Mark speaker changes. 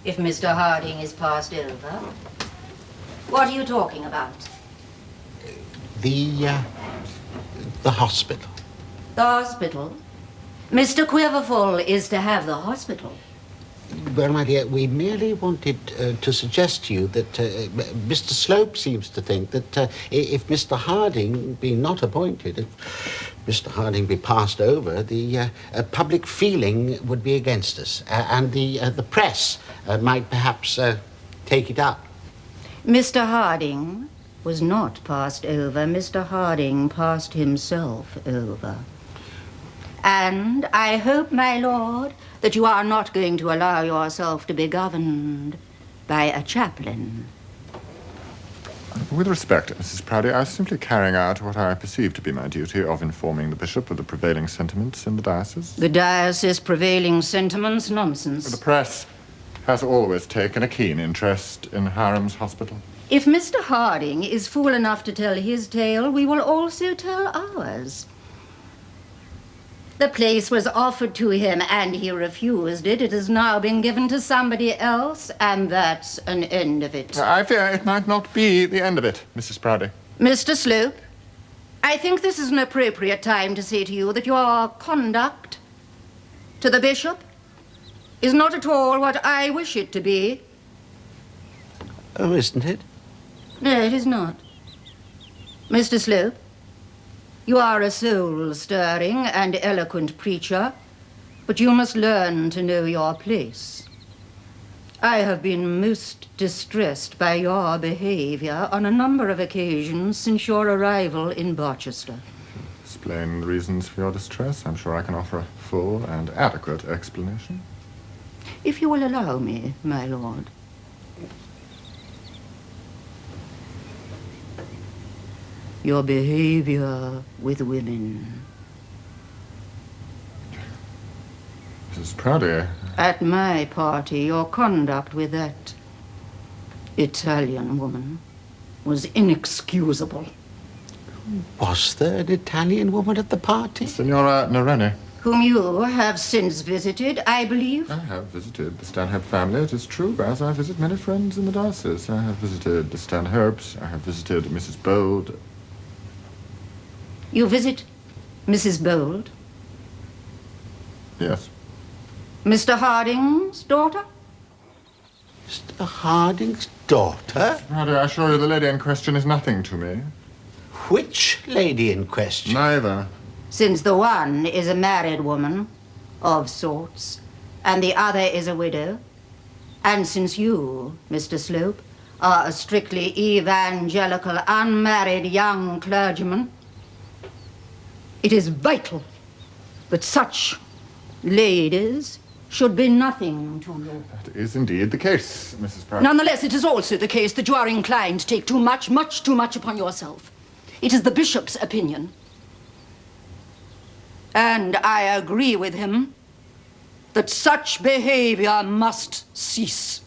Speaker 1: if Mr. Harding is passed over. What are you talking about?
Speaker 2: The hospital.
Speaker 1: The hospital? Mr. Quiverful is to have the hospital.
Speaker 2: Well, my dear, we merely wanted to suggest to you that Mr. Slope seems to think that if Mr. Harding be not appointed, if Mr. Harding be passed over, the public feeling would be against us, and the press might perhaps take it up.
Speaker 1: Mr. Harding was not passed over. Mr. Harding passed himself over. And I hope, my lord, that you are not going to allow yourself to be governed by a chaplain.
Speaker 3: With respect, Mrs. Proudie, I was simply carrying out what I perceive to be my duty of informing the bishop of the prevailing sentiments in the diocese.
Speaker 1: The diocese prevailing sentiments? Nonsense.
Speaker 3: The press has always taken a keen interest in Hiram's hospital.
Speaker 1: If Mr. Harding is fool enough to tell his tale, we will also tell ours. The place was offered to him and he refused it. It has now been given to somebody else, and that's an end of it.
Speaker 3: I fear it might not be the end of it, Mrs. Proudie.
Speaker 1: Mr. Slope, I think this is an appropriate time to say to you that your conduct to the bishop is not at all what I wish it to be.
Speaker 2: Oh, isn't it?
Speaker 1: No, it is not. Mr. Slope, you are a soul-stirring and eloquent preacher, but you must learn to know your place. I have been most distressed by your behavior on a number of occasions since your arrival in Barchester.
Speaker 3: Explain the reasons for your distress. I'm sure I can offer a full and adequate explanation.
Speaker 1: If you will allow me, my lord. Your behavior with women.
Speaker 3: Mrs. Proudie.
Speaker 1: At my party, your conduct with that Italian woman was inexcusable.
Speaker 2: Was there an Italian woman at the party?
Speaker 3: Signora Nareni.
Speaker 1: Whom you have since visited, I believe.
Speaker 3: I have visited the Stanhope family, it is true, as I visit many friends in the diocese. I have visited the Stanhopes, I have visited Mrs. Bold.
Speaker 1: You visit Mrs. Bold?
Speaker 3: Yes.
Speaker 1: Mr. Harding's daughter?
Speaker 2: Mr. Harding's daughter?
Speaker 3: Proudie, I assure you the lady in question is nothing to me.
Speaker 2: Which lady in question?
Speaker 3: Neither.
Speaker 1: Since the one is a married woman, of sorts, and the other is a widow, and since you, Mr. Slope, are a strictly evangelical, unmarried young clergyman, it is vital that such ladies should be nothing to you.
Speaker 3: That is indeed the case, Mrs. Proudie.
Speaker 1: Nonetheless, it is also the case that you are inclined to take too much too much upon yourself. It is the bishop's opinion. And I agree with him that such behavior must cease.